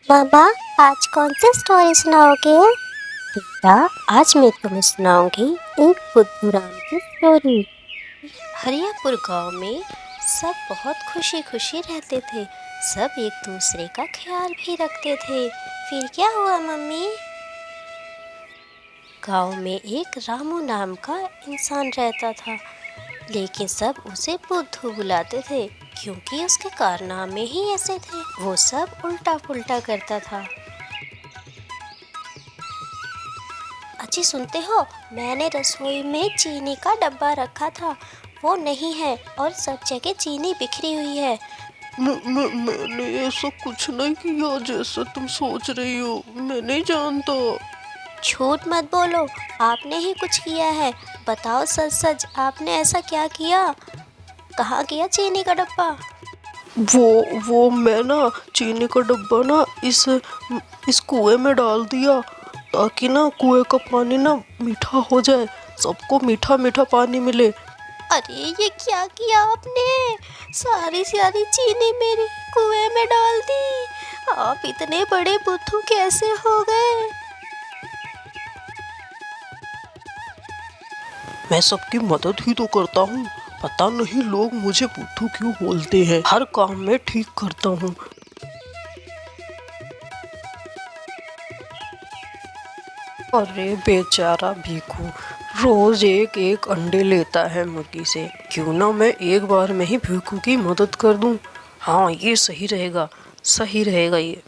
मामा, आज कौन सी स्टोरी सुनाओगे? बेटा, आज मैं तुम्हें सुनाऊंगी एक बुद्धू राम की स्टोरी। हरियापुर गांव में सब बहुत खुशी खुशी रहते थे। सब एक दूसरे का ख्याल भी रखते थे। फिर क्या हुआ मम्मी? गांव में एक रामू नाम का इंसान रहता था, लेकिन सब उसे बुद्धू बुलाते थे क्योंकि उसके कारनामे ही ऐसे थे। वो सब उल्टा पुल्टा करता था। अजी सुनते हो, मैंने रसोई में चीनी का डब्बा रखा था, वो नहीं है और सब जगह चीनी बिखरी हुई है। मैंने ऐसा कुछ नहीं किया जैसा तुम सोच रही हो। मैं नहीं जानता। झूठ मत बोलो, आपने ही कुछ किया है। बताओ सच सच, आपने ऐसा क्या किया? कहाँ गया चीनी का डब्बा? वो मैं ना चीनी का डब्बा ना इस कुएं में डाल दिया ताकि ना कुएं का पानी ना मीठा हो जाए, सबको मीठा मीठा पानी मिले। अरे ये क्या किया आपने? सारी सारी चीनी मेरी कुएं में डाल दी। आप इतने बड़े बुद्धू कैसे हो गए? मैं सबकी मदद ही तो करता हूँ। पता नहीं लोग मुझे बुद्धू क्यों बोलते हैं। हर काम में ठीक करता हूँ। अरे बेचारा भीखू रोज एक एक अंडे लेता है मुर्गी से। क्यों ना मैं एक बार में ही भीखू की मदद कर दूं। हाँ, ये सही रहेगा, सही रहेगा ये।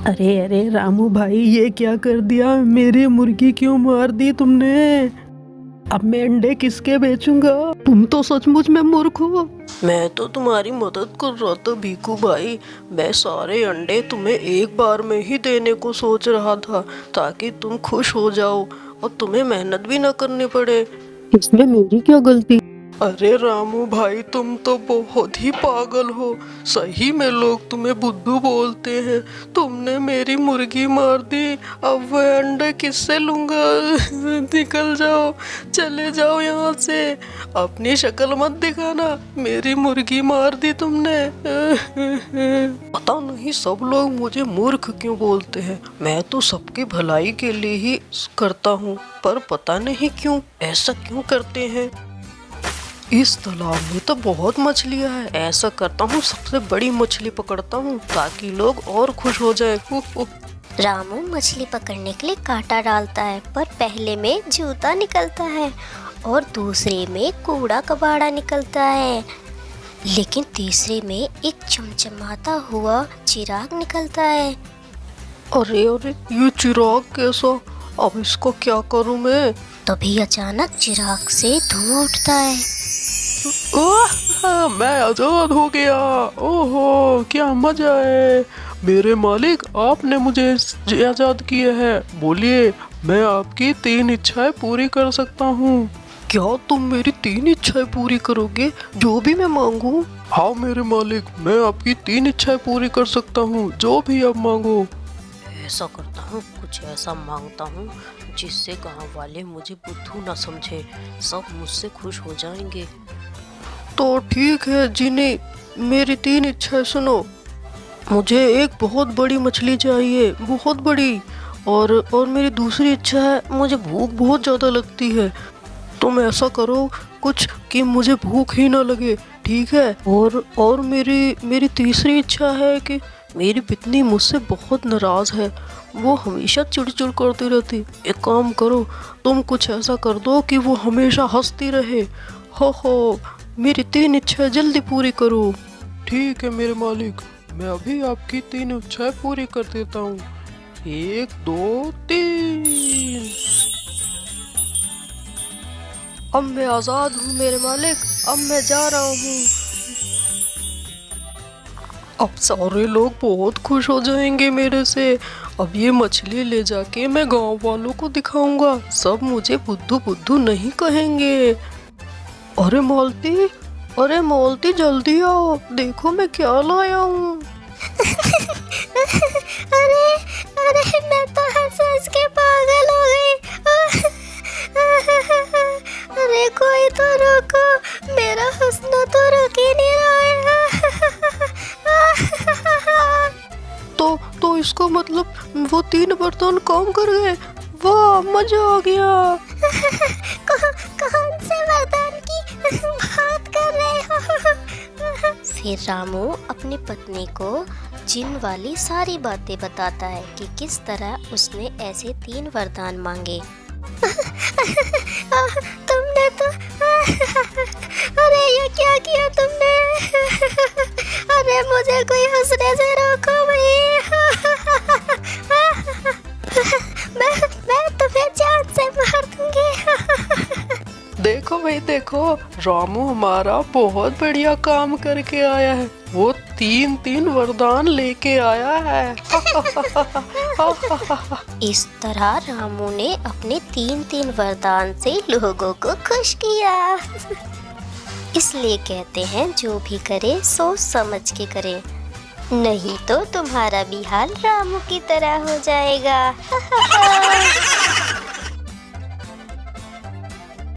अरे अरे रामू भाई, ये क्या कर दिया? मेरी मुर्गी क्यों मार दी तुमने? अब मैं अंडे किसके बेचूंगा? तुम तो सचमुच में मूर्ख हो। मैं तो तुम्हारी मदद कर रहा था भीखू भाई। मैं सारे अंडे तुम्हें एक बार में ही देने को सोच रहा था ताकि तुम खुश हो जाओ और तुम्हें मेहनत भी ना करनी पड़े। इसमें मेरी क्या गलती? अरे रामू भाई, तुम तो बहुत ही पागल हो। सही में लोग तुम्हें बुद्धू बोलते हैं। तुमने मेरी मुर्गी मार दी, अब वह अंडे किससे लूंगा? निकल जाओ, चले जाओ यहाँ से। अपनी शक्ल मत दिखाना, मेरी मुर्गी मार दी तुमने। पता नहीं सब लोग मुझे मूर्ख क्यों बोलते हैं। मैं तो सबकी भलाई के लिए ही करता हूँ, पर पता नहीं क्यों ऐसा क्यों करते हैं। इस तालाब में तो बहुत मछलियाँ हैं। ऐसा करता हूँ, सबसे बड़ी मछली पकड़ता हूँ ताकि लोग और खुश हो जाए। रामू मछली पकड़ने के लिए कांटा डालता है, पर पहले में जूता निकलता है और दूसरे में कूड़ा कबाड़ा निकलता है, लेकिन तीसरे में एक चमचमाता हुआ चिराग निकलता है। अरे अरे, ये चिराग कैसा? अब इसको क्या करूँ मैं? तभी अचानक चिराग से धुआं उठता है। मैं आजाद हो गया। ओहो, क्या मजा है। मेरे मालिक, आपने मुझे आजाद किया है। बोलिए, मैं आपकी 3 इच्छाएं पूरी कर सकता हूँ। क्या तुम मेरी 3 इच्छाएं पूरी करोगे, जो भी मैं मांगू? हाँ मेरे मालिक, मैं आपकी 3 इच्छाएं पूरी कर सकता हूँ, जो भी आप मांगो। ऐसा करता हूँ, कुछ ऐसा मांगता हूँ जिससे गांव वाले मुझे बुद्धू न समझे। सब मुझसे खुश हो जाएंगे। तो ठीक है जिनी, मेरी 3 इच्छाएं सुनो। मुझे एक बहुत बड़ी मछली चाहिए, बहुत बड़ी। और मेरी दूसरी इच्छा है, मुझे भूख बहुत ज़्यादा लगती है। तुम ऐसा करो कुछ कि मुझे भूख ही ना लगे, ठीक है? और मेरी तीसरी इच्छा है कि मेरी पत्नी मुझसे बहुत नाराज़ है। वो हमेशा चिड़चिड़ करती रहती। एक काम करो, तुम कुछ ऐसा कर दो कि वो हमेशा हंसती रहे। हो, मेरी 3 इच्छाएं जल्दी पूरी करो। ठीक है मेरे मालिक, मैं अभी आपकी 3 इच्छाएं पूरी कर देता हूँ। 1 2 3। अब मैं आजाद हूँ मेरे मालिक, अब मैं जा रहा हूँ। अब सारे लोग बहुत खुश हो जाएंगे मेरे से। अब ये मछली ले जाके मैं गांव वालों को दिखाऊंगा। सब मुझे बुद्धू बुद्धू नहीं कहेंगे। अरे मालती, अरे मालती, जल्दी आओ, देखो मैं क्या लाया हूँ। अरे अरे, मैं तो हंस के पागल हो गई। अरे कोई तो रोको, मेरा हंसना तो रुक ही नहीं रहा है। इसका मतलब वो 3 वरदान काम कर गए। वाह, मजा आ गया। कौन से वरदान की बात कर रहे हो? फिर रामू अपनी पत्नी को जिन वाली सारी बातें बताता है कि किस तरह उसने ऐसे 3 वरदान मांगे। तुमने तो अरे ये क्या किया तुमने? अरे मुझे कोई हंसने से रोको भाई। मैं तुम्हें जान से मार दूंगी। देखो भाई देखो, रामू हमारा बहुत बढ़िया काम करके आया है। वो 3 वरदान लेके आया है। इस तरह रामू ने अपने 3 वरदान से लोगों को खुश किया। इसलिए कहते हैं जो भी करे सोच समझ के करे, नहीं तो तुम्हारा भी हाल रामू की तरह हो जाएगा।